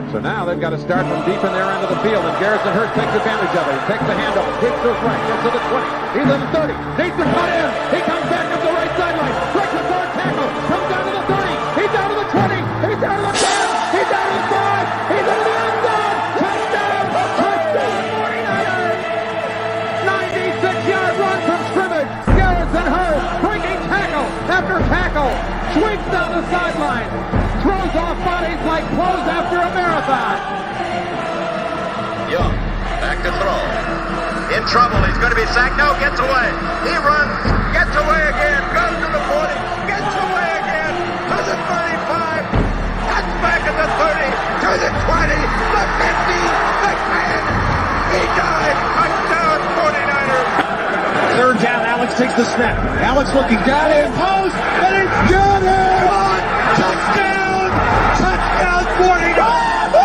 So now they've got to start from deep in their end of the field, and Garrison Hurst takes advantage of it. He takes the handoff, hits to his right, gets to the 20. He's in the 30. Needs to cut in. He comes back up the right sideline. Breaks a third tackle. Comes down to the 30. He's down to the 20. He's down to the 10. He's down to the 5. He's into the end zone. Touchdown! Touchdown! 49ers! 96-yard run from scrimmage. Garrison Hurst breaking tackle after tackle. Swings down the sideline. Throws off bodies like clothes after a marathon. Young, back to throw. In trouble, he's going to be sacked. No, gets away. He runs, gets away again, goes to the 40, gets away again, to the 35, cuts back at the 30, to the 20, the 50, the 10. He died. Touchdown, 49ers. Third down, Alex takes the snap. Alex looking down in post, and it's good. Touchdown! Touchdown, 49ers!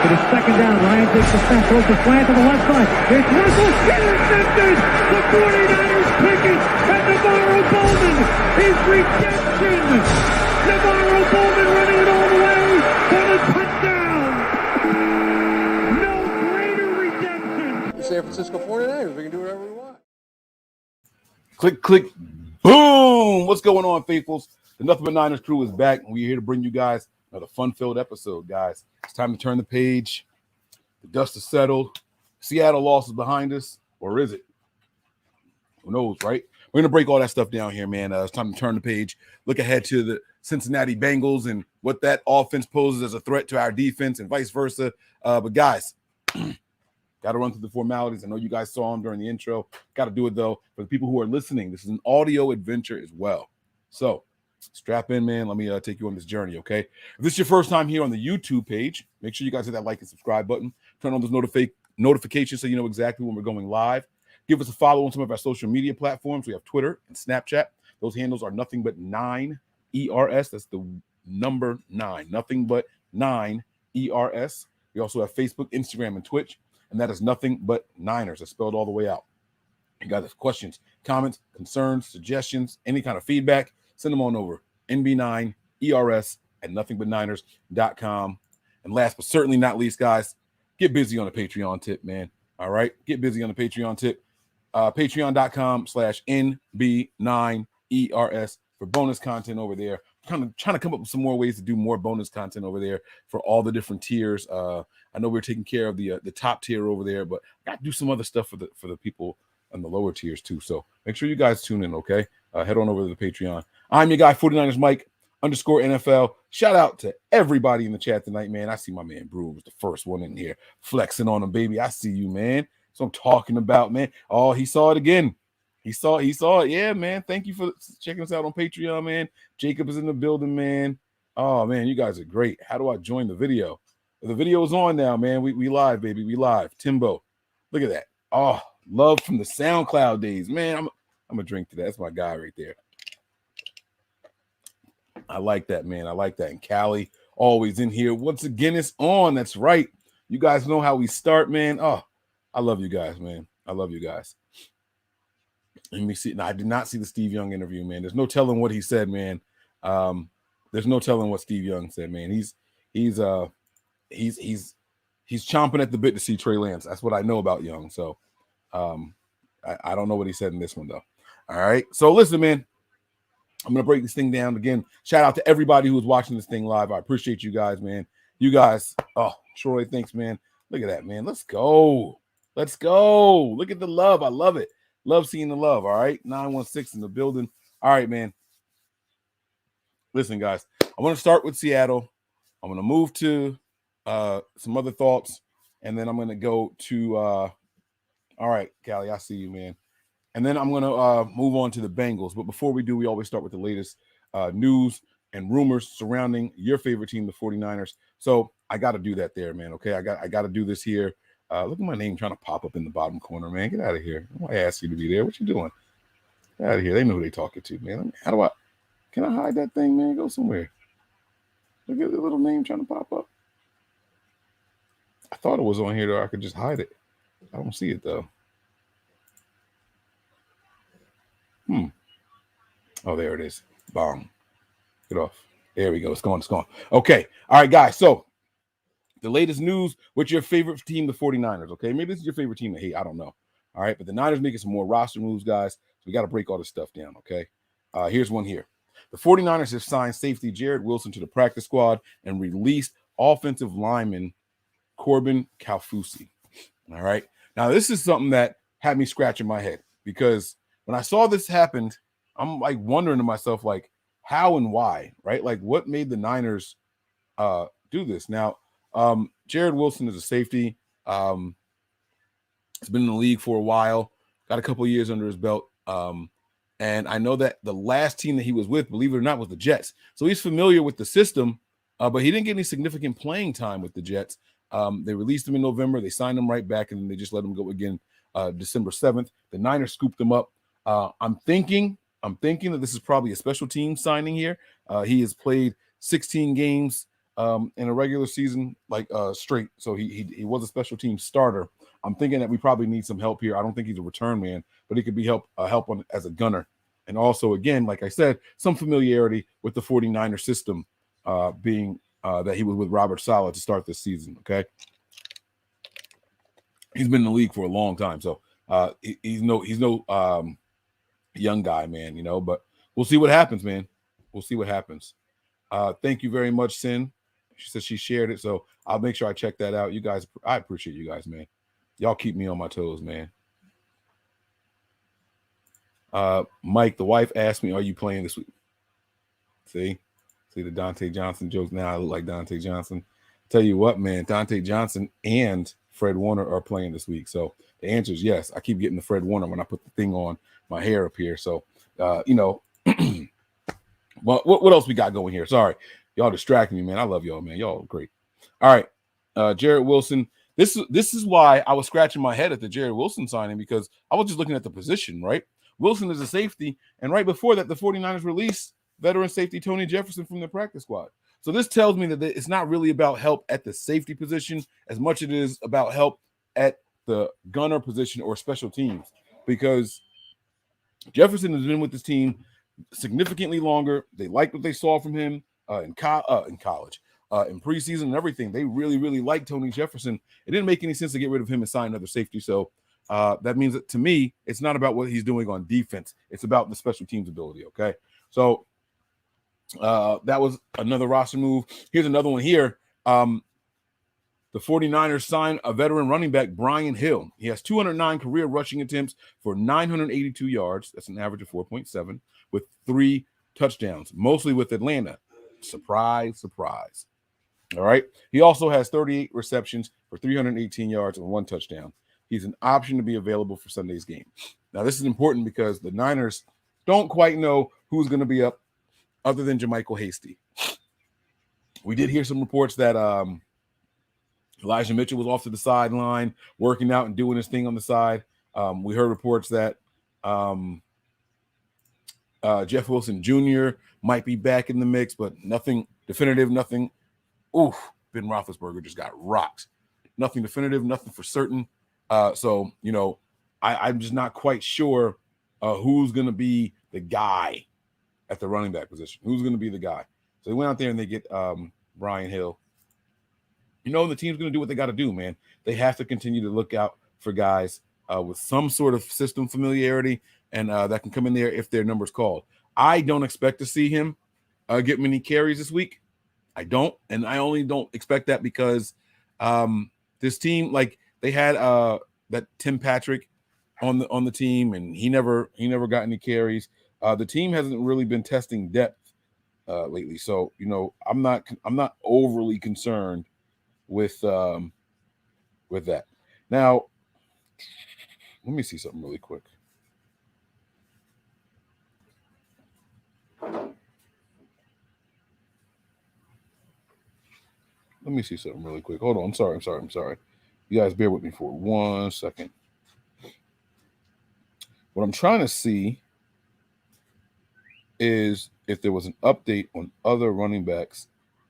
It is second down. Ryan takes the snap, throws the slant to the left side. It's Russell intercepted. The 49ers pick it, and Navarro Bowman is redemption. Navarro Bowman running it all the way for the touchdown. No greater redemption. The San Francisco 49ers, we can do whatever we want. Click, click, boom. What's going on, faithfuls? The Nothing But Niners crew is back, and we're here to bring you guys another fun-filled episode, guys. It's time to turn the page. The dust is settled. Seattle loss is behind us, or is it? Who knows, right? We're going to break all that stuff down here, man. It's time to turn the page, look ahead to the Cincinnati Bengals and what that offense poses as a threat to our defense and vice versa. But, guys, got to run through the formalities. I know you guys saw them during the intro. Got to do it, though. For the people who are listening, this is an audio adventure as well. So, strap in, man. Let me take you on this journey, okay? If this is your first time here on the YouTube page, make sure you guys hit that like and subscribe button. Turn on those notifications so you know exactly when we're going live. Give us a follow on some of our social media platforms. We have Twitter and Snapchat. Those handles are Nothing But 9 ERS. That's the number 9. Nothing But 9 ERS. We also have Facebook, Instagram, and Twitch. And that is Nothing But Niners. It's spelled all the way out. You guys have questions, comments, concerns, suggestions, any kind of feedback, send them on over. NB9ERS at nothingbutniners.com. And last but certainly not least, guys, get busy on the Patreon tip, man. All right? Get busy on the Patreon tip. Patreon.com/NB9ERS for bonus content over there. Kind of trying to come up with some more ways to do more bonus content over there for all the different tiers. I know we're taking care of the top tier over there, but I got to do some other stuff for the people on the lower tiers too. So make sure you guys tune in, okay? Head on over to the Patreon. I'm your guy, 49ers Mike _NFL. Shout out to everybody in the chat tonight, man. I see my man Brew was the first one in here flexing on him, baby. I see you, man. That's what I'm talking about, man. Oh, he saw it again. He saw it. Yeah, man. Thank you for checking us out on Patreon, man. Jacob is in the building, man. Oh, man, you guys are great. How do I join the video? The video is on now, man. We live, baby. We live. Timbo, look at that. Oh, love from the SoundCloud days, man. I'm gonna drink to that. That's my guy right there. I like that, man. I like that. And Callie, always in here. Once again, it's on. That's right. You guys know how we start, man. Oh, I love you guys, man. I love you guys. Let me see. Now, I did not see the Steve Young interview, man. There's no telling what he said, man. There's no telling what Steve Young said, man. He's chomping at the bit to see Trey Lance. That's what I know about Young. So I don't know what he said in this one, though. All right. So listen, man. I'm going to break this thing down again. Shout out to everybody who's watching this thing live. I appreciate you guys, man. You guys. Oh, Troy, thanks, man. Look at that, man. Let's go. Let's go. Look at the love. I love it. Love seeing the love. All right. 916 in the building. All right, man. Listen, guys. I want to start with Seattle. I'm going to move to some other thoughts. And then I'm going to go to all right, Callie, I see you, man. And then I'm going to move on to the Bengals. But before we do, we always start with the latest news and rumors surrounding your favorite team, the 49ers. So I got to do that there, man, okay? I got to do this here. Look at my name trying to pop up in the bottom corner, man. Get out of here. I asked you to be there. What you doing? Get out of here. They know who they talking to, man. Can I hide that thing, man? Go somewhere. Look at the little name trying to pop up. I thought it was on here, though. I could just hide it. I don't see it, though. Oh, there it is. Bong. Get off. There we go. It's gone. It's gone. Okay. All right, guys. So the latest news with your favorite team, the 49ers. Okay. Maybe this is your favorite team to hate. I don't know. All right. But the Niners making some more roster moves, guys. So we got to break all this stuff down. Okay. Here's one here. The 49ers have signed safety Jared Wilson to the practice squad and released offensive lineman Corbin Kaufusi. All right. Now, this is something that had me scratching my head because when I saw this happen, I'm like wondering to myself, like, how and why, right? Like, what made the Niners do this? Now, Jared Wilson is a safety. He's been in the league for a while, got a couple of years under his belt. And I know that the last team that he was with, believe it or not, was the Jets. So he's familiar with the system, but he didn't get any significant playing time with the Jets. They released him in November. They signed him right back, and then they just let him go again December 7th. The Niners scooped him up. I'm thinking that this is probably a special team signing here. He has played 16 games in a regular season, like straight. So he was a special team starter. I'm thinking that we probably need some help here. I don't think he's a return man, but he could be help on as a gunner. And also, again, like I said, some familiarity with the 49er system, being that he was with Robert Saleh to start this season. Okay, he's been in the league for a long time, so he's no young guy, man. But we'll see what happens, man. We'll see what happens. Thank you very much, Sin. She said she shared it, so I'll make sure I check that out. You guys, I appreciate you guys, man. Y'all keep me on my toes, man. Mike, the wife asked me, "Are you playing this week?" See the Dante Johnson jokes. Now I look like Dante Johnson. Tell you what, man, Dante Johnson and Fred Warner are playing this week. So the answer is yes. I keep getting the Fred Warner when I put the thing on my hair up here. So, well, what else we got going here? Sorry, y'all distracting me, man. I love y'all, man. Y'all are great. All right, Jared Wilson. This is why I was scratching my head at the Jared Wilson signing, because I was just looking at the position, right? Wilson is a safety, and right before that, the 49ers released veteran safety Tony Jefferson from the practice squad. So this tells me that it's not really about help at the safety position as much as it is about help at the gunner position or special teams, because Jefferson has been with this team significantly longer. They liked what they saw from him in college, in preseason and everything. They really, really liked Tony Jefferson. It didn't make any sense to get rid of him and sign another safety. So that means that, to me, it's not about what he's doing on defense. It's about the special teams ability, okay? So that was another roster move. Here's another one here. The 49ers signed a veteran running back, Brian Hill. He has 209 career rushing attempts for 982 yards. That's an average of 4.7 with 3 touchdowns, mostly with Atlanta. Surprise, surprise. All right. He also has 38 receptions for 318 yards and 1 touchdown. He's an option to be available for Sunday's game. Now, this is important because the Niners don't quite know who's going to be up other than Jermichael Hasty. We did hear some reports that Elijah Mitchell was off to the sideline, working out and doing his thing on the side. We heard reports that Jeff Wilson Jr. might be back in the mix, but nothing definitive, nothing. Oof, Ben Roethlisberger just got rocked. Nothing definitive, nothing for certain. So, I'm just not quite sure who's going to be the guy at the running back position. Who's going to be the guy? So they went out there and they get Brian Hill. The team's going to do what they got to do, man. They have to continue to look out for guys with some sort of system familiarity and that can come in there if their number's called. I don't expect to see him get many carries this week. I don't, and I only don't expect that because this team, like they had that Tim Patrick on the team, and he never got any carries. The team hasn't really been testing depth lately, so I'm not overly concerned with that. Now, let me see something really quick. Hold on. I'm sorry. You guys bear with me for 1 second. What I'm trying to see is if there was an update on other running backs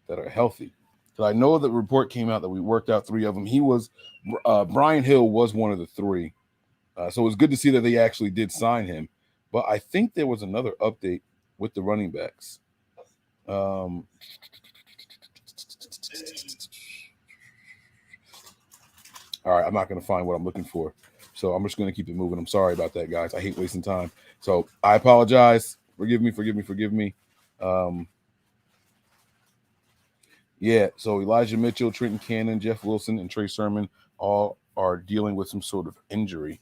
that are healthy. Because I know the report came out that we worked out 3 of them. Brian Hill was one of the 3. So it was good to see that they actually did sign him. But I think there was another update with the running backs. All right, I'm not going to find what I'm looking for. So I'm just going to keep it moving. I'm sorry about that, guys. I hate wasting time. So I apologize. Forgive me. Yeah, so Elijah Mitchell, Trenton Cannon, Jeff Wilson, and Trey Sermon all are dealing with some sort of injury.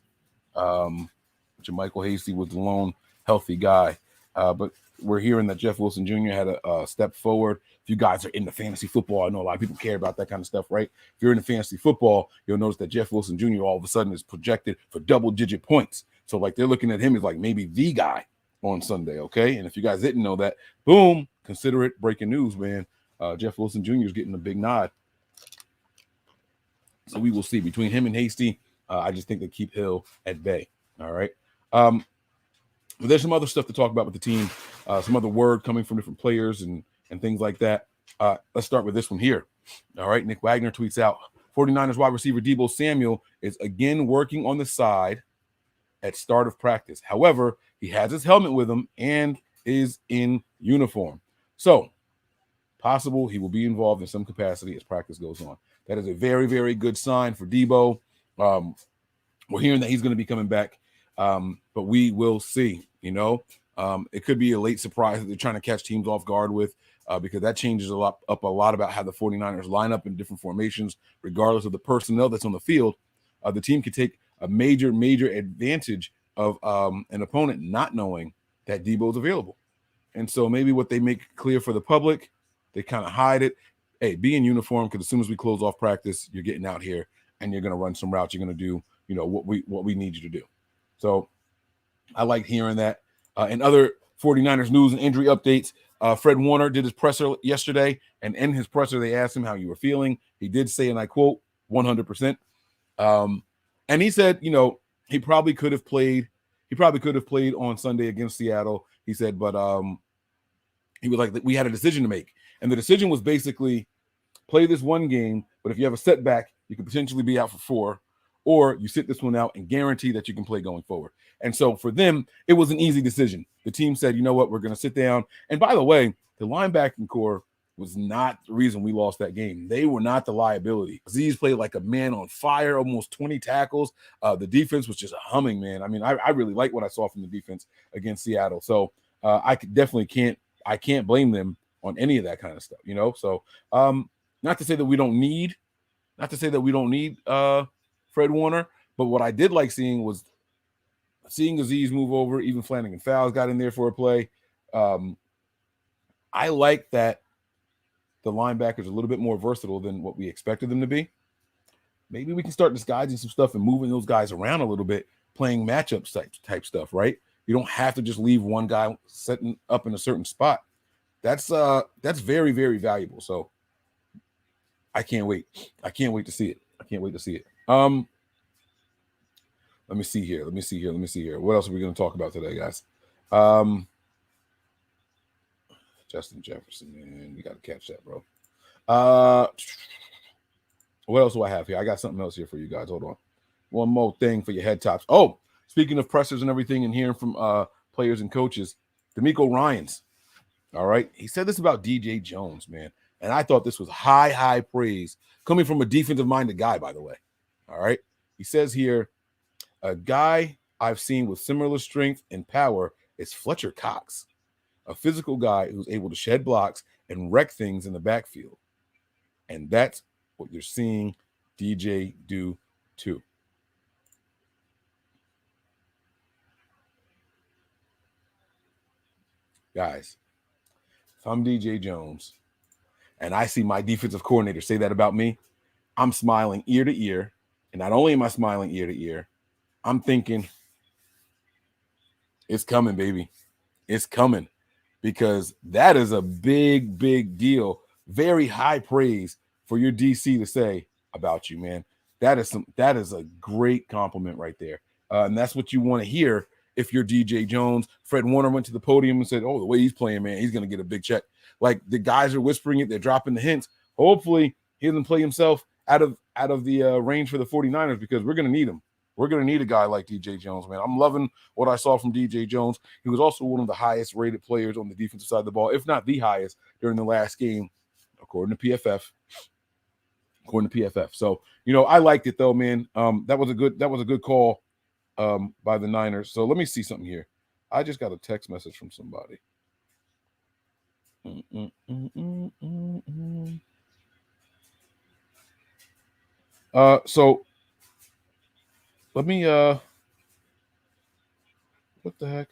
Jermichael Hasty was the lone healthy guy. But we're hearing that Jeff Wilson Jr. had a step forward. If you guys are into fantasy football, I know a lot of people care about that kind of stuff, right? If you're into fantasy football, you'll notice that Jeff Wilson Jr. all of a sudden is projected for double-digit points. So, like, they're looking at him as, like, maybe the guy on Sunday, okay? And if you guys didn't know that, boom, consider it breaking news, man. Jeff Wilson Jr. is getting a big nod. So we will see. Between him and Hasty, I just think they keep Hill at bay, all right? But there's some other stuff to talk about with the team, some other word coming from different players and things like that. Let's start with this one here. All right, Nick Wagner tweets out, 49ers wide receiver Deebo Samuel is again working on the side at start of practice. However, he has his helmet with him and is in uniform. So, possible he will be involved in some capacity as practice goes on. That is a very, very good sign for Deebo. We're hearing that he's going to be coming back. But we will see, it could be a late surprise that they're trying to catch teams off guard with, because that changes a lot about how the 49ers line up in different formations, regardless of the personnel that's on the field. The team could take a major advantage of an opponent not knowing that Deebo is available. And so maybe what they make clear for the public, they kind of hide it. Hey, be in uniform, because as soon as we close off practice, you're getting out here and you're going to run some routes. You're going to do, what we need you to do. So I like hearing that. In other 49ers news and injury updates, Fred Warner did his presser yesterday, and in his presser, they asked him how you were feeling. He did say, and I quote, 100%. And he said, he probably could have played. He probably could have played on Sunday against Seattle. He said, but he was like, we had a decision to make. And the decision was basically play this one game, but if you have a setback, you could potentially be out for 4. Or you sit this one out and guarantee that you can play going forward. And so for them, it was an easy decision. The team said, you know what, we're going to sit down. And by the way, the linebacking core was not the reason we lost that game. They were not the liability. Azeez played like a man on fire, almost 20 tackles. The defense was just humming, man. I mean, I really like what I saw from the defense against Seattle. So I can't blame them on any of that kind of stuff, So not to say that we don't need Fred Warner, but what I did like seeing was Azeez move over. Even Flanagan Fowles got in there for a play. I like that the linebackers are a little bit more versatile than what we expected them to be. Maybe we can start disguising some stuff and moving those guys around a little bit, playing matchup type stuff, right? You don't have to just leave one guy setting up in a certain spot. That's very, very valuable. So I can't wait. I can't wait to see it. Let me see here. What else are we going to talk about today, guys? Justin Jefferson, man, you got to catch that, bro. What else do I have here? I got something else here for you guys. Hold on. One more thing for your head tops. Oh, speaking of pressers and everything and hearing from players and coaches, D'Amico Ryans. All right. He said this about DJ Jones, man. And I thought this was high praise coming from a defensive-minded guy, by the way. All right. He says here, a guy I've seen with similar strength and power is Fletcher Cox, a physical guy who's able to shed blocks and wreck things in the backfield. And that's what you're seeing DJ do too. Guys, if I'm DJ Jones and I see my defensive coordinator say that about me, I'm smiling ear to ear. And not only am I smiling ear to ear, I'm thinking, it's coming, baby. It's coming. Because that is a big deal. Very high praise for your DC to say about you, man. That is a great compliment right there. And that's what you want to hear if you're DJ Jones. Fred Warner went to the podium and said, oh, the way he's playing, man, he's going to get a big check. Like, the guys are whispering it. They're dropping the hints. Hopefully he doesn't play himself out of the range for the 49ers, because we're going to need him. We're going to need a guy like DJ Jones, man. I'm loving what I saw from DJ Jones. He was also one of the highest rated players on the defensive side of the ball, if not the highest, during the last game, according to PFF. So, I liked it though, man. That was a good call by the Niners. So let me see something here. I just got a text message from somebody. So let me what the heck?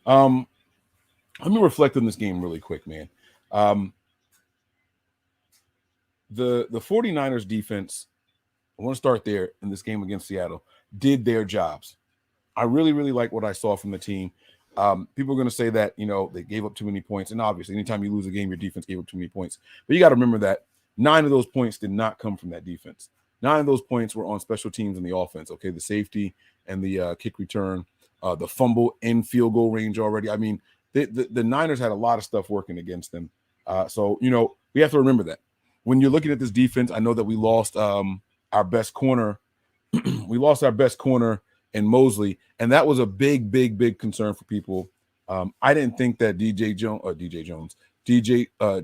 Let me reflect on this game really quick, man. The 49ers defense, I want to start there in this game against Seattle, did their jobs. I really, really like what I saw from the team. People are going to say that, they gave up too many points. And obviously, anytime you lose a game, your defense gave up too many points. But you got to remember that 9 of those points did not come from that defense. 9 of those points were on special teams in the offense, okay? The safety and the kick return, the fumble in field goal range already. I mean, the Niners had a lot of stuff working against them. So, we have to remember that. When you're looking at this defense, I know that we lost our best corner. We lost our best corner in Mosley, and that was a big, big, big concern for people. I didn't think that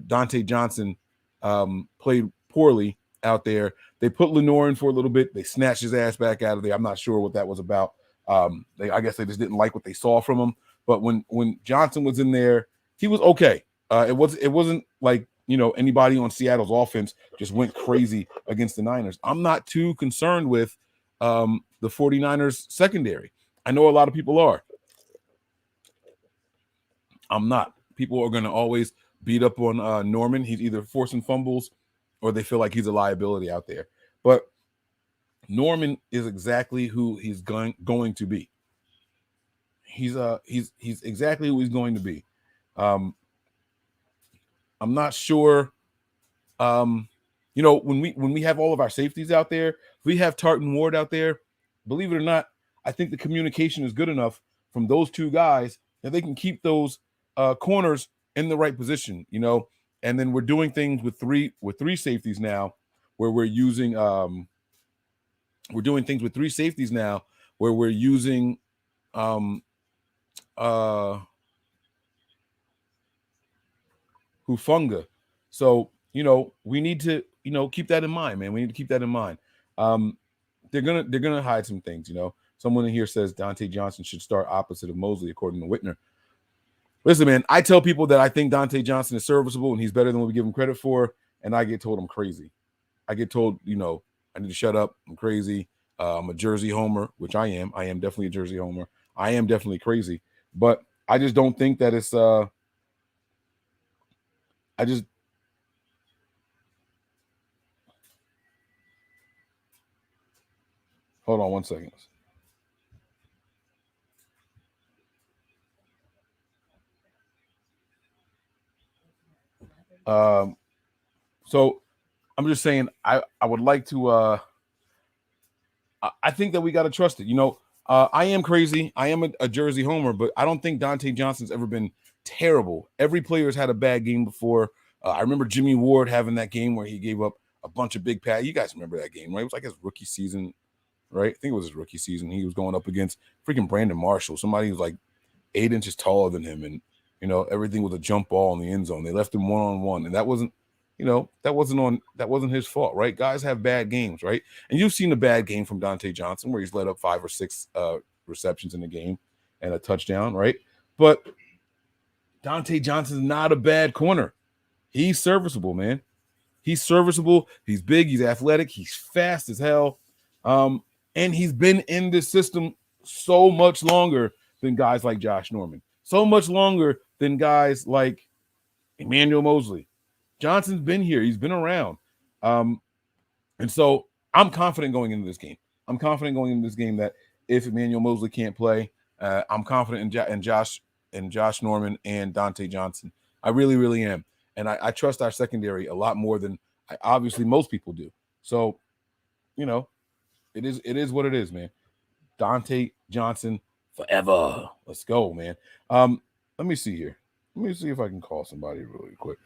Dante Johnson played poorly out there. They put Lenore in for a little bit. They snatched his ass back out of there. I'm not sure what that was about. I guess they just didn't like what they saw from him. But when Johnson was in there, he was okay. It wasn't like anybody on Seattle's offense just went crazy against the Niners. I'm not too concerned with the 49ers secondary. I know a lot of people are. I'm not. People are going to always beat up on Norman. He's either forcing fumbles or they feel like he's a liability out there. But Norman is exactly who he's going to be. He's exactly who he's going to be. I'm not sure. When we have all of our safeties out there, if we have Tartan Ward out there, believe it or not, I think the communication is good enough from those two guys that they can keep those corners in the right position, And then we're doing things with three safeties now, where we're using Hufunga. So, we need to, keep that in mind, man. We need to keep that in mind. They're gonna hide some things, Someone in here says Dante Johnson should start opposite of Mosley, according to Whitner. Listen, man, I tell people that I think Dante Johnson is serviceable and he's better than what we give him credit for, and I get told I'm crazy. I get told, I need to shut up. I'm crazy. I'm a Jersey homer, which I am. I am definitely a Jersey homer. I am definitely crazy. But I just don't think that it's hold on one second. So I'm just saying I would like to I think that we got to trust it. I am crazy. I am a Jersey homer, but I don't think Dante Johnson's ever been terrible. Every player's had a bad game before. I remember Jimmy Ward having that game where he gave up a bunch of big passes. You guys remember that game, right? It was like his rookie season, right? I think it was his rookie season. He was going up against freaking Brandon Marshall, somebody who was like 8 inches taller than him, and everything was a jump ball in the end zone. They left him one-on-one, and that wasn't his fault, right? Guys have bad games, right? And you've seen a bad game from Dante Johnson where he's let up 5 or 6 receptions in the game and a touchdown, right? But Dante Johnson's not a bad corner. He's serviceable, man. He's serviceable. He's big. He's athletic. He's fast as hell. And he's been in this system so much longer than guys like Josh Norman. So much longer than guys like Emmanuel Mosley. Johnson's been here. He's been around. And so I'm confident going into this game. That if Emmanuel Mosley can't play, I'm confident in Josh Norman and Dante Johnson. I really, really am. And I trust our secondary a lot more than obviously most people do. So, it is what it is, man. Dante Johnson forever. Let's go, man. Let me see here. Let me see if I can call somebody really quick.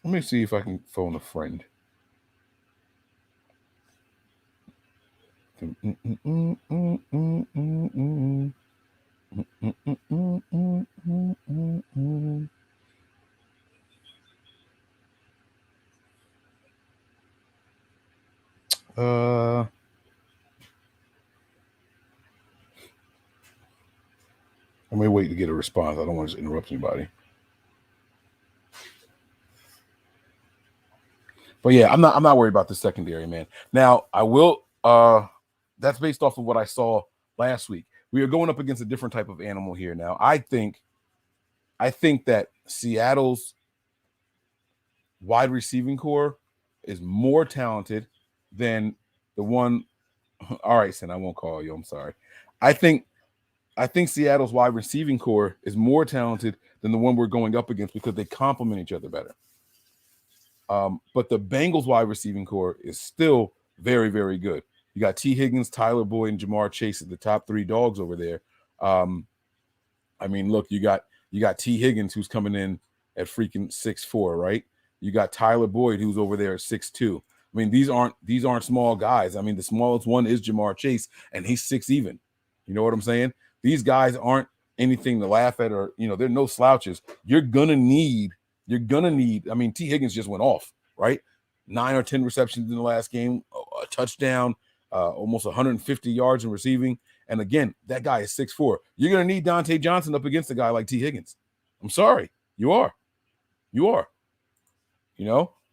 Let me see if I can phone a friend. Let me wait to get a response. I don't want to interrupt anybody. But yeah, I'm not worried about the secondary, man. Now I will. That's based off of what I saw last week. We are going up against a different type of animal here now. I think that Seattle's wide receiving core is more talented than the one. All right, Sen, I won't call you. I'm sorry. I think Seattle's wide receiving core is more talented than the one we're going up against because they complement each other better. But the Bengals wide receiving core is still very, very good. You got T. Higgins, Tyler Boyd, and Jamar Chase as the top three dogs over there. I mean, look, you got T. Higgins who's coming in at freaking 6'4", right? You got Tyler Boyd who's over there at 6'2". I mean, these aren't small guys. I mean, the smallest one is Jamar Chase, and he's 6 even. You know what I'm saying? These guys aren't anything to laugh at, or they're no slouches. You're gonna need. I mean, T. Higgins just went off, right? 9 or 10 receptions in the last game, a touchdown, almost 150 yards in receiving. And again, that guy is 6'4". You're going to need Dante Johnson up against a guy like T. Higgins. I'm sorry. You are.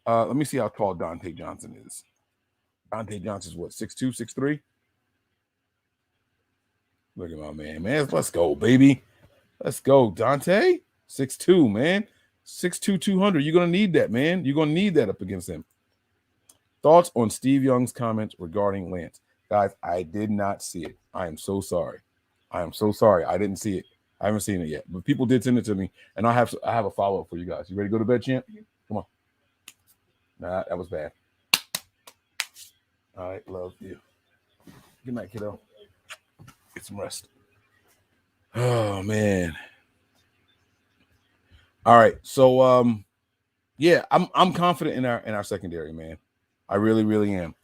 Let me see how tall Dante Johnson is. Dante Johnson's what, 6'2", 6'3"? Look at my man. Let's go, baby. Let's go, Dante. 6'2", man. 6'2", 200. You're going to need that, man. You're going to need that up against him. Thoughts on Steve Young's comments regarding Lance? Guys, I did not see it. I am so sorry. I didn't see it. I haven't seen it yet. But people did send it to me, and I have a follow-up for you guys. You ready to go to bed, champ? Come on. Nah, that was bad. All right, love you. Good night, kiddo. Get some rest. Oh, man. All right, so yeah, I'm confident in our secondary, man. I really, really am.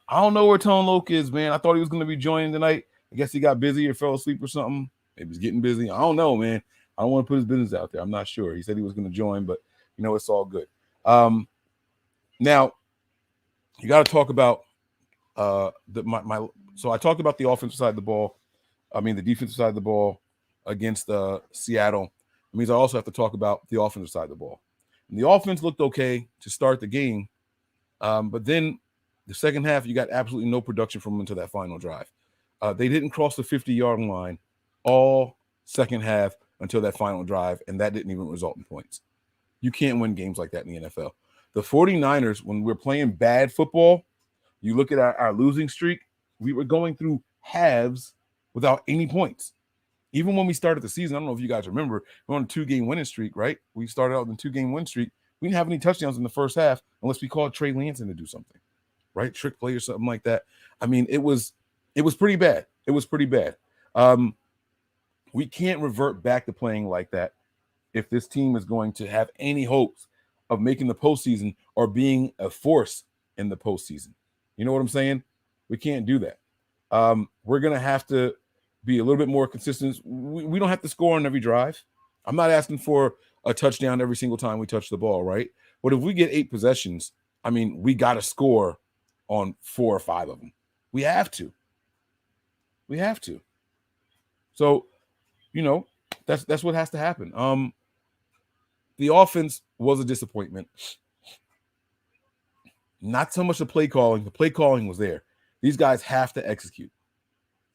I don't know where Tone Loke is, man. I thought he was going to be joining tonight. I guess he got busy or fell asleep or something. Maybe he's getting busy. I don't know, man. I don't want to put his business out there. I'm not sure. He said he was going to join, but it's all good. Now you got to talk about So I talked about the offensive side of the ball. I mean, the defensive side of the ball against Seattle. It means I also have to talk about the offensive side of the ball. And the offense looked okay to start the game, but then the second half, you got absolutely no production from them until that final drive. They didn't cross the 50-yard line all second half until that final drive, and that didn't even result in points. You can't win games like that in the NFL. The 49ers, when we're playing bad football, you look at our losing streak, we were going through halves without any points. Even when we started the season, I don't know if you guys remember, we're on a 2-game winning streak, right? We started out in a 2-game win streak. We didn't have any touchdowns in the first half unless we called Trey Lance in to do something, right? Trick play or something like that. I mean, it was pretty bad. It was pretty bad. We can't revert back to playing like that if this team is going to have any hopes of making the postseason or being a force in the postseason. You know what I'm saying? We can't do that. We're going to have to be a little bit more consistent. We don't have to score on every drive. I'm not asking for a touchdown every single time we touch the ball, right? But if we get 8 possessions, I mean, we got to score on 4 or 5 of them. We have to. So, that's what has to happen. The offense was a disappointment. Not so much the play calling. The play calling was there. These guys have to execute.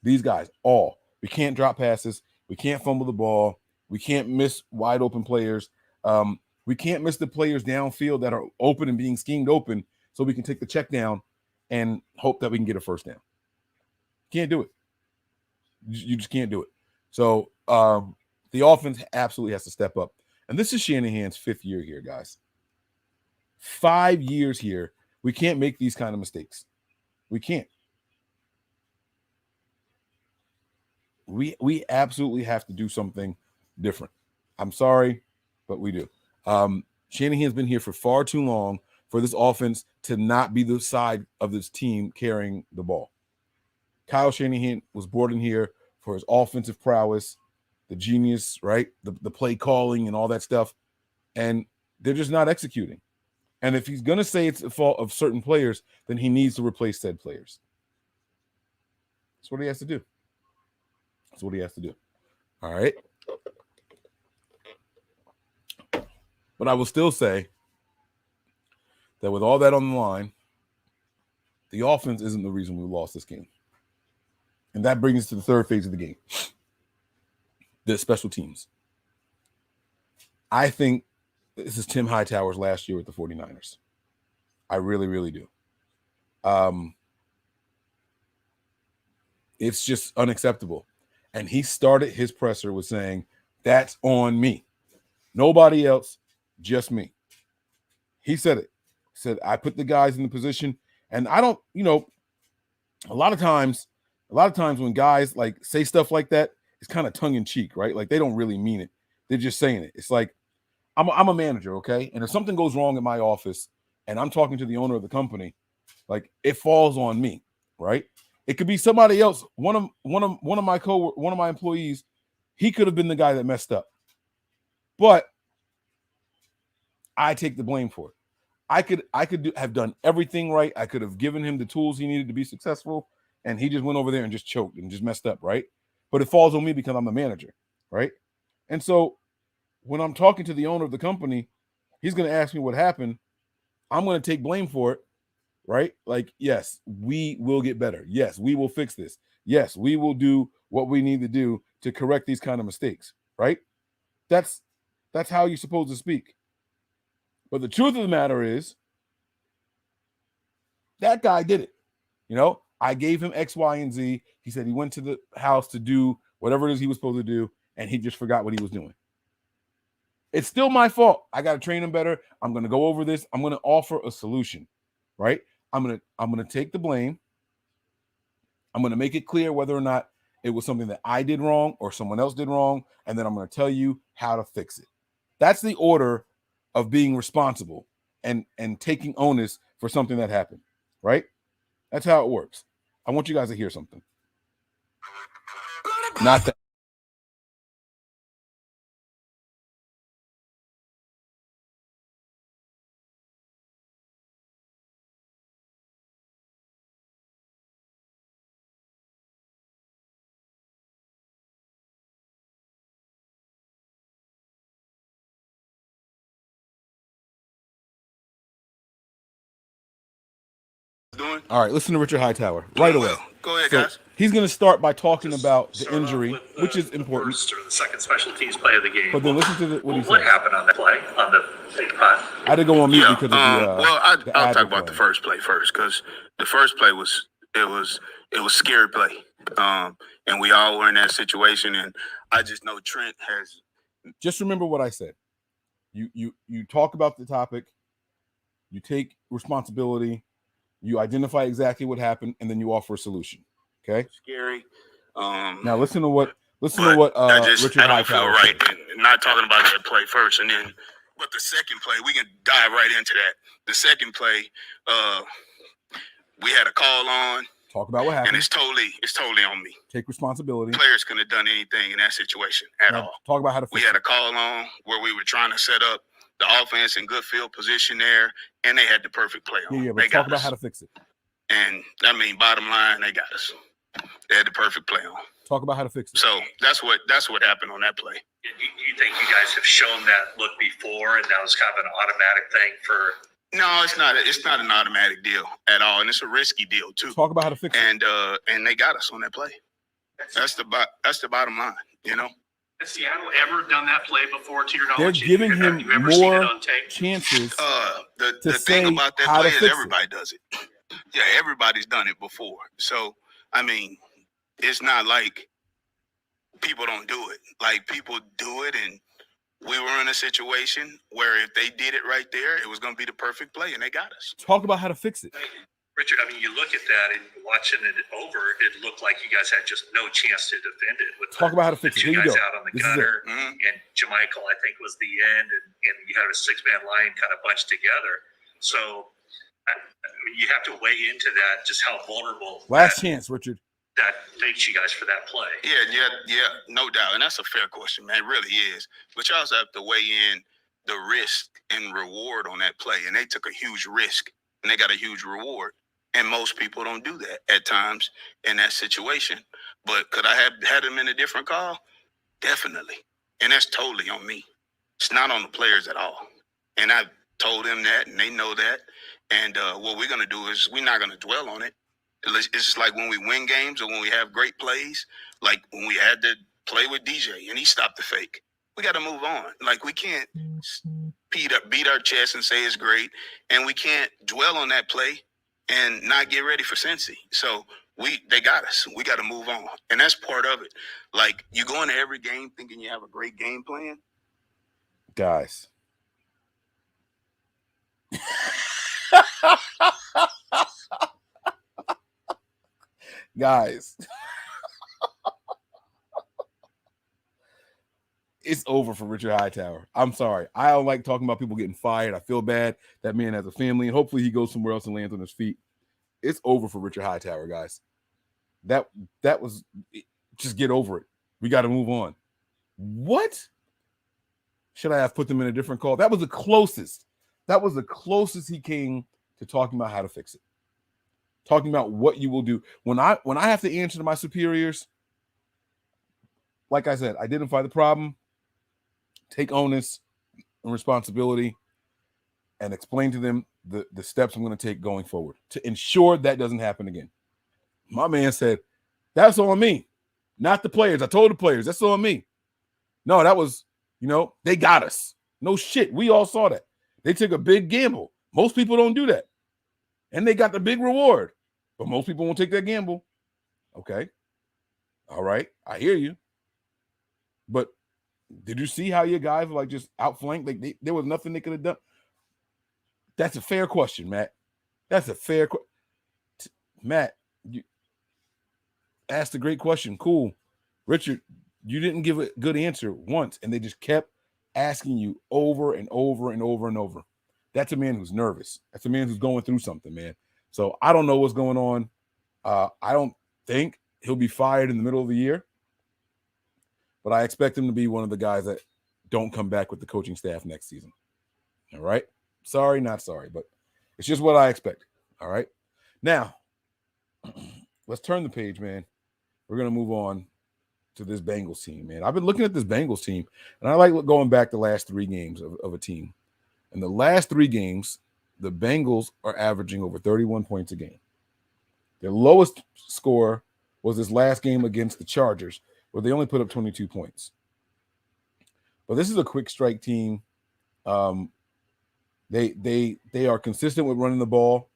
These guys, all. We can't drop passes. We can't fumble the ball. We can't miss wide open players. We can't miss the players downfield that are open and being schemed open so we can take the check down and hope that we can get a first down. Can't do it. You just can't do it. So the offense absolutely has to step up. And this is Shanahan's 5th year here, guys. 5 years here. We can't make these kind of mistakes. We can't. We absolutely have to do something different. I'm sorry, but we do. Shanahan's been here for far too long for this offense to not be the side of this team carrying the ball. Kyle Shanahan was brought in here for his offensive prowess, the genius, right? The play calling and all that stuff. And they're just not executing. And if he's going to say it's the fault of certain players, then he needs to replace said players. That's what he has to do. That's what he has to do. All right. But I will still say that with all that on the line, the offense isn't the reason we lost this game. And that brings us to the third phase of the game, the special teams. I think this is Tim Hightower's last year with the 49ers. I really, really do. It's just unacceptable. And he started his presser with saying, that's on me. Nobody else, just me. He said it. He said, I put the guys in the position. And I don't, a lot of times when guys like say stuff like that, it's kind of tongue in cheek, right? Like they don't really mean it. They're just saying it. It's like, I'm a manager, okay? And if something goes wrong in my office and I'm talking to the owner of the company, like it falls on me, right? It could be somebody else. One of my employees, he could have been the guy that messed up. But I take the blame for it. I could have done everything right. I could have given him the tools he needed to be successful, and he just went over there and just choked and just messed up, right? But it falls on me because I'm the manager, right? And so when I'm talking to the owner of the company, he's going to ask me what happened. I'm going to take blame for it, right? Like, yes, we will get better. Yes, we will fix this. Yes, we will do what we need to do to correct these kind of mistakes, right? That's how you're supposed to speak. But the truth of the matter is that guy did it. I gave him X, Y, and Z. He said he went to the house to do whatever it is he was supposed to do, and he just forgot what he was doing. It's still my fault. I got to train him better. I'm going to go over this. I'm going to offer a solution, right? I'm going to take the blame. I'm going to make it clear whether or not it was something that I did wrong or someone else did wrong, and then I'm going to tell you how to fix it. That's the order of being responsible and taking onus for something that happened, right? That's how it works. I want you guys to hear something. Not that. Doing? All right, listen to Richard Hightower right away. Go ahead, So guys. he's going to start by talking about the Start injury, off with, which is important. The first or the second special teams play of the game. But then listen to what he What said. happened on that play, on the big punt? I had to go on mute because of the I'll ad talk about play. the first play first, because the first play was scary play, and we all were in that situation. And I just know Trent has. Just remember what I said. You talk about the topic, you take responsibility, you identify exactly what happened, and then you offer a solution. Okay. Scary. Now listen to what Richard I don't Hightower feel right said. not talking about that play first, and then. But the second play, we can dive right into that. The second play, we had a call on. Talk about what happened. And it's totally on me. Take responsibility. Players couldn't have done anything in that situation at all. Talk about how to fix We had a call on where we were trying to set up the offense in good field position there, and they had the perfect play on. Yeah, but talk about how to fix it. And I mean, bottom line, they got us. They had the perfect play on. Talk about how to fix it. So that's what happened on that play. You think you guys have shown that look before, and that was kind of an automatic thing for? No, it's not. It's not an automatic deal at all, and it's a risky deal too. Talk about how to fix it. And they got us on that play. That's the bottom line. Has Seattle ever done that play before, to your They're knowledge? giving him you ever seen it more on tape? chances The thing about that how to play is fix everybody does it. Yeah, everybody's done it before. So, I mean, it's not like people don't do it. Like, people do it, and we were in a situation where if they did it right there, it was going to be the perfect play, and they got us. Talk about how to fix it. Richard, I mean, you look at that and watching it over, it looked like you guys had just no chance to defend it. With Talk about how to fix it. two Here you guys go. out on the This is gunner, it. and Jamichael, I think, was the end, and you had a six-man line kind of bunched together. So I mean, you have to weigh into that, just how vulnerable Last chance, Richard. that faked you guys for that play. Yeah, no doubt. And that's a fair question, man. It really is. But you also have to weigh in the risk and reward on that play. And they took a huge risk and they got a huge reward. And most people don't do that at times in that situation. But could I have had them in a different call? Definitely. And that's totally on me. It's not on the players at all. And I've told them that, and they know that. And what we're going to do is we're not going to dwell on it. It's just like when we win games or when we have great plays, like when we had to play with DJ and he stopped the fake. We got to move on. Like, we can't beat our chest and say it's great, and we can't dwell on that play and not get ready for Cincy. So they got us. We got to move on, and that's part of it. Like, you go into every game thinking you have a great game plan. Guys. Guys. It's over for Richard Hightower. I'm sorry. I don't like talking about people getting fired. I feel bad. That man has a family, and hopefully he goes somewhere else and lands on his feet. It's over for Richard Hightower, guys. That was, just get over it. We got to move on. What? Should I have put them in a different call? That was the closest. That was the closest he came to talking about how to fix it. Talking about what you will do. When I have to answer to my superiors, like I said, identify the problem, take onus and responsibility, and explain to them the steps I'm going to take going forward to ensure that doesn't happen again. My man said, that's on me, not the players. I told the players, that's on me. No, that was, they got us. No shit. We all saw that. They took a big gamble. Most people don't do that. And they got the big reward. But most people won't take that gamble. Okay. All right. I hear you. But did you see how your guys were like just outflanked? Like there was nothing they could have done. That's a fair question, Matt. That's a fair question. Matt, you asked a great question. Cool. Richard, you didn't give a good answer once, and they just kept asking you over and over and over and over. That's a man who's nervous. That's a man who's going through something, man. So I don't know what's going on. I don't think he'll be fired in the middle of the year. But I expect him to be one of the guys that don't come back with the coaching staff next season. All right? Sorry, not sorry, but it's just what I expect. All right? Now, let's turn the page, man. We're going to move on to this Bengals team, man. I've been looking at this Bengals team, and I like going back the last 3 games of a team. In the last 3 games, the Bengals are averaging over 31 points a game. Their lowest score was this last game against the Chargers, where they only put up 22 points. But this is a quick strike team. They are consistent with running the ball.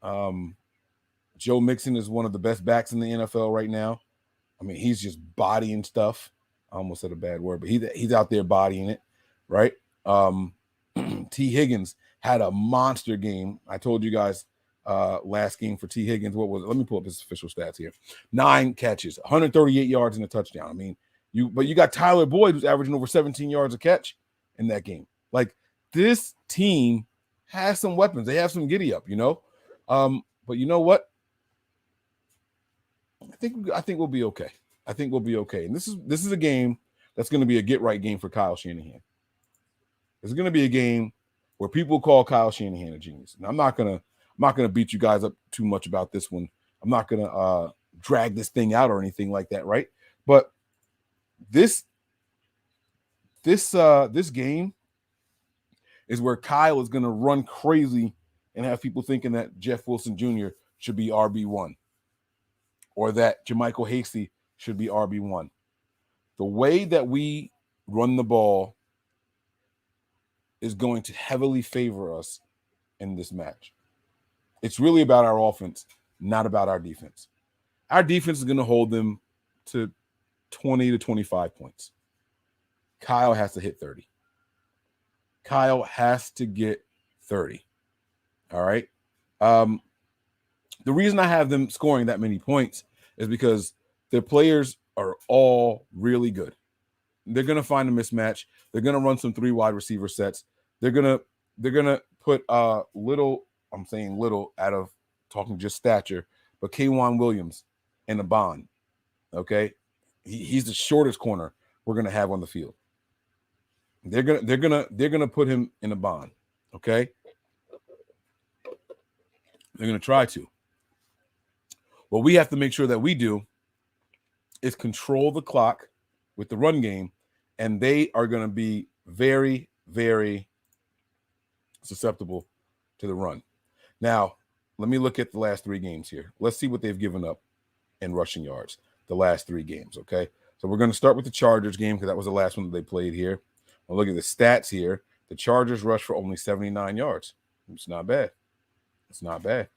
Joe Mixon is one of the best backs in the NFL right now. I mean, he's just bodying stuff. I almost said a bad word, but he's out there bodying it, right? T. Higgins had a monster game. I told you guys last game for T. Higgins. What was it? Let me pull up his official stats here. 9 catches, 138 yards and a touchdown. I mean, you got Tyler Boyd, who's averaging over 17 yards a catch in that game. Like, this team has some weapons. They have some giddy up, But you know what? I think we'll be okay. I think we'll be okay. And this is a game that's going to be a get right game for Kyle Shanahan. It's going to be a game where people call Kyle Shanahan a genius. And I'm not gonna beat you guys up too much about this one. I'm not gonna drag this thing out or anything like that, right? But this game is where Kyle is gonna run crazy and have people thinking that Jeff Wilson Jr. should be RB1 or that Jermichael Hasty should be RB1. The way that we run the ball is going to heavily favor us in this match. It's really about our offense, not about our defense. Our defense is going to hold them to 20 to 25 points. Kyle has to hit 30. Kyle has to get 30. All right. The reason I have them scoring that many points is because their players are all really good. They're going to find a mismatch. They're going to run some 3 wide receiver sets. They're going to put little, I'm saying little out of talking just stature, but K'Wan Williams and a bond. Okay, he's the shortest corner we're gonna have on the field. They're gonna put him in a bond. Okay, they're gonna try to. What we have to make sure that we do is control the clock with the run game, and they are going to be very, very susceptible to the run. Now, let me look at the last 3 games here. Let's see what they've given up in rushing yards the last 3 games, okay? So we're going to start with the Chargers game because that was the last one that they played here. I'll look at the stats here. The Chargers rushed for only 79 yards. It's not bad. It's not bad.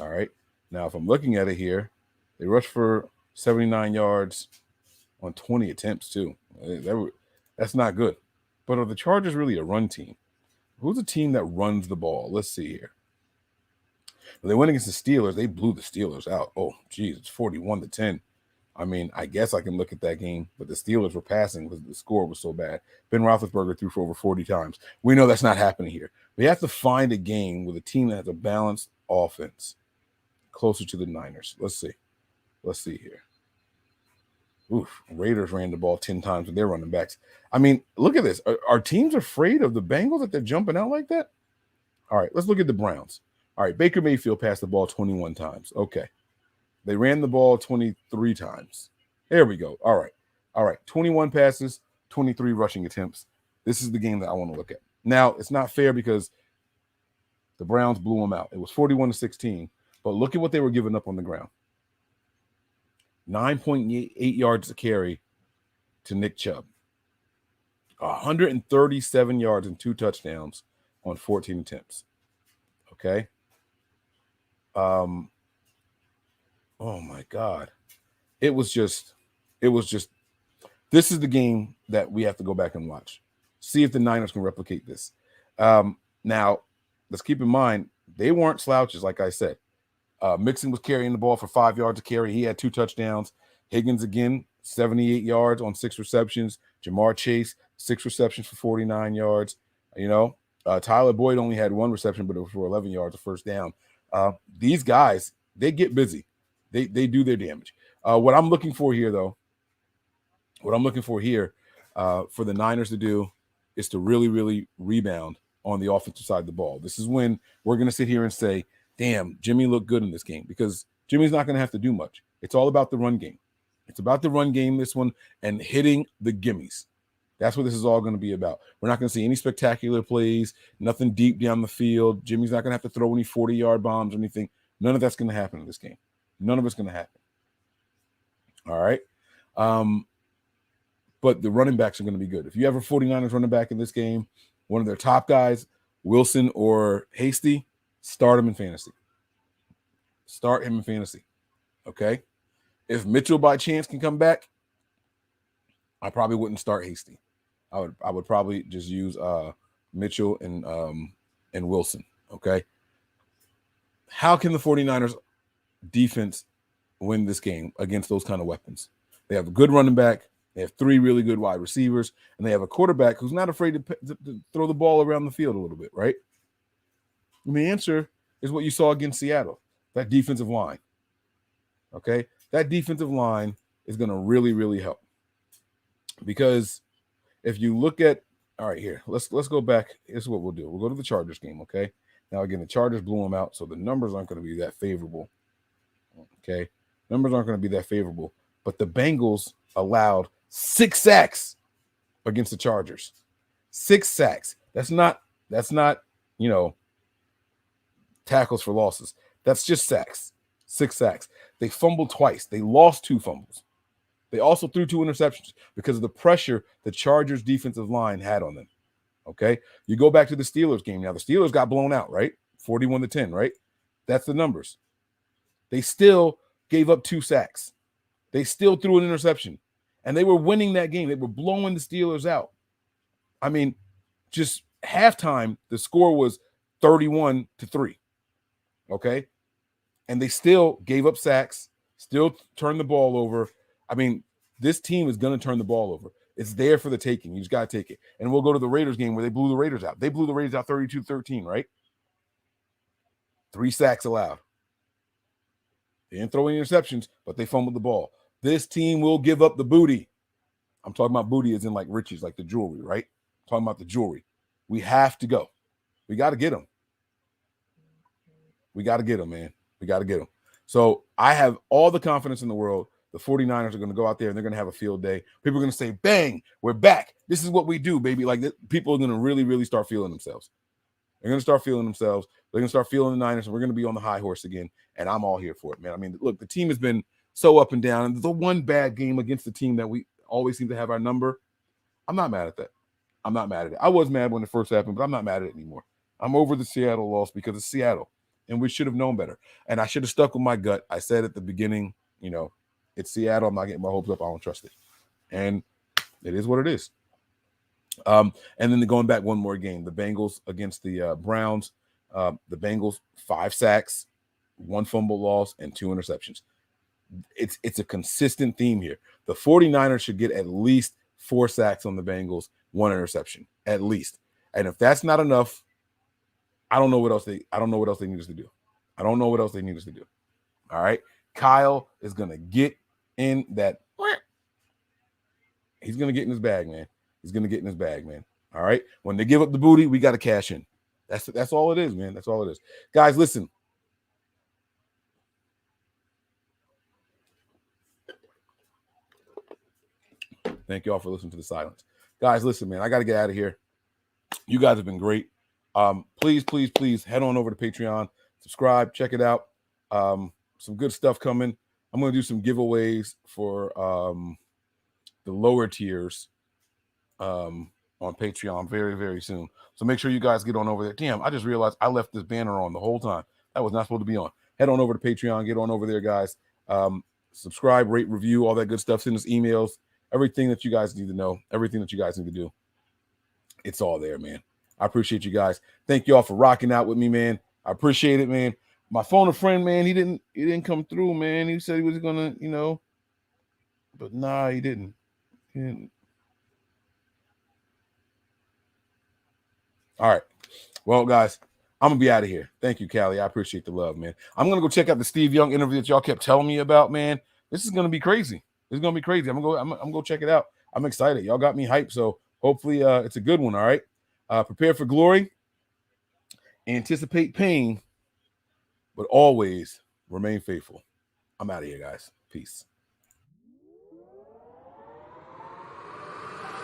All right. Now, if I'm looking at it here, they rushed for 79 yards on 20 attempts too. That's not good. But are the Chargers really a run team? Who's a team that runs the ball? Let's see here. When they went against the Steelers, they blew the Steelers out. Oh, geez, it's 41-10. I mean, I guess I can look at that game, but the Steelers were passing because the score was so bad. Ben Roethlisberger threw for over 40 times. We know that's not happening here. We have to find a game with a team that has a balanced offense closer to the Niners. Let's see. Let's see here. Oof, Raiders ran the ball 10 times with their running backs. I mean, look at this. Are teams afraid of the Bengals that they're jumping out like that? All right, let's look at the Browns. All right, Baker Mayfield passed the ball 21 times. Okay. They ran the ball 23 times. There we go. All right. All right. 21 passes, 23 rushing attempts. This is the game that I want to look at. Now, it's not fair because the Browns blew them out. It was 41-16, but look at what they were giving up on the ground. 9.8 yards a carry to Nick Chubb. 137 yards and 2 touchdowns on 14 attempts. Okay. Oh my God. It was just, this is the game that we have to go back and watch. See if the Niners can replicate this. Now, let's keep in mind, they weren't slouches, like I said. Mixon was carrying the ball for 5 yards a carry. He had 2 touchdowns. Higgins, again, 78 yards on 6 receptions. Jamar Chase, 6 receptions for 49 yards. Tyler Boyd only had 1 reception, but it was for 11 yards, a first down. These guys, they get busy. They do their damage. What I'm looking for here, though, for the Niners to do is to really, really rebound on the offensive side of the ball. This is when we're going to sit here and say, damn, Jimmy looked good in this game, because Jimmy's not going to have to do much. It's all about the run game. It's about the run game, this one, and hitting the gimmies. That's what this is all going to be about. We're not going to see any spectacular plays, nothing deep down the field. Jimmy's not going to have to throw any 40-yard bombs or anything. None of that's going to happen in this game. None of it's going to happen. All right. But the running backs are going to be good. If you have a 49ers running back in this game, one of their top guys, Wilson or Hasty, start him in fantasy. Start him in fantasy. Okay. If Mitchell by chance can come back, I probably wouldn't start Hasty. I would probably just use Mitchell and Wilson. Okay. How can the 49ers defense win this game against those kind of weapons? They have a good running back. They have 3 really good wide receivers, and they have a quarterback who's not afraid to throw the ball around the field a little bit, right? And the answer is what you saw against Seattle, that defensive line. Okay? That defensive line is going to really, really help. Because if you look at, all right, here, let's go back. This is what we'll do. We'll go to the Chargers game, okay? Now, again, the Chargers blew them out, so the numbers aren't going to be that favorable. Okay? Numbers aren't going to be that favorable. But the Bengals allowed 6 sacks against the Chargers. 6 sacks. That's not, tackles for losses. That's just sacks. 6 sacks. They fumbled twice. They lost 2 fumbles. They also threw 2 interceptions because of the pressure the Chargers defensive line had on them. Okay? You go back to the Steelers game. Now, the Steelers got blown out, right? 41-10, right? That's the numbers. They still gave up 2 sacks. They still threw an interception. And they were winning that game. They were blowing the Steelers out. I mean, just halftime, the score was 31-3. Okay? And they still gave up sacks, still turned the ball over. I mean, this team is going to turn the ball over. It's there for the taking. You just got to take it. And we'll go to the Raiders game where they blew the Raiders out. They blew the Raiders out 32-13, right? 3 sacks allowed. They didn't throw any interceptions, but they fumbled the ball. This team will give up the booty. I'm talking about booty as in like riches, like the jewelry, right? I'm talking about the jewelry. We have to go. We got to get them. We got to get them, man. We got to get them. So I have all the confidence in the world. The 49ers are going to go out there and they're going to have a field day. People are going to say, bang, we're back. This is what we do, baby. Like people are going to really, really start feeling themselves. They're going to start feeling themselves. They're going to start feeling the Niners, and we're going to be on the high horse again. And I'm all here for it, man. I mean, look, the team has been so up and down. And the one bad game against the team that we always seem to have our number, I'm not mad at that. I'm not mad at it. I was mad when it first happened, but I'm not mad at it anymore. I'm over the Seattle loss because it's Seattle, and we should have known better. And I should have stuck with my gut. I said at the beginning, it's Seattle. I'm not getting my hopes up. I don't trust it. And it is what it is. And then going back one more game, the Bengals against the Browns. The Bengals, 5 sacks, 1 fumble loss, and 2 interceptions. It's a consistent theme here. The 49ers should get at least 4 sacks on the Bengals, 1 interception, at least. And if that's not enough, I don't know what else they need us to do. I don't know what else they need us to do. All right. Kyle is gonna get in that. He's gonna get in his bag, man. He's gonna get in his bag, man. All right. When they give up the booty, we got to cash in. That's all it is, man. That's all it is. Guys, listen. Thank you all for listening to the silence. Guys, listen, man. I got to get out of here. You guys have been great. Please, please, please head on over to Patreon. Subscribe. Check it out. Some good stuff coming. I'm going to do some giveaways for the lower tiers on Patreon very, very soon. So make sure you guys get on over there. Damn, I just realized I left this banner on the whole time. That was not supposed to be on. Head on over to Patreon. Get on over there, guys. Subscribe, rate, review, all that good stuff. Send us emails. Everything that you guys need to know. Everything that you guys need to do. It's all there, man. I appreciate you guys. Thank you all for rocking out with me, man. I appreciate it, man. My phone a friend, man, he didn't come through, man. He said he was gonna, but nah, he didn't. He didn't. All right. Well, guys, I'm gonna be out of here. Thank you, Callie. I appreciate the love, man. I'm gonna go check out the Steve Young interview that y'all kept telling me about, man. This is gonna be crazy. It's gonna be crazy. I'm gonna go check it out. I'm excited. Y'all got me hyped. So hopefully it's a good one. All right. Prepare for glory, anticipate pain, but always remain faithful. I'm out of here, guys. Peace.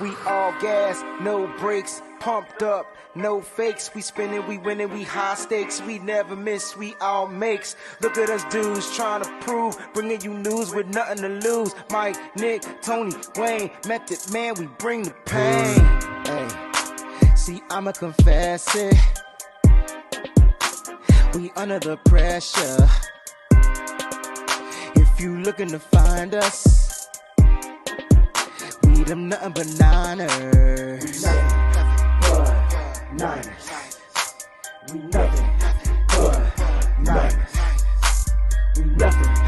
We all gas, no brakes, pumped up, no fakes. We spinning, we winning, we high stakes. We never miss, we all makes. Look at us dudes trying to prove, bringing you news with nothing to lose. Mike, Nick, Tony, Wayne, Method Man, we bring the pain. Hey, see, I'ma confess it. We under the pressure. If you looking to find us, we them nothing but Niners. Nothing but Niners. We nothing but Niners. We nothing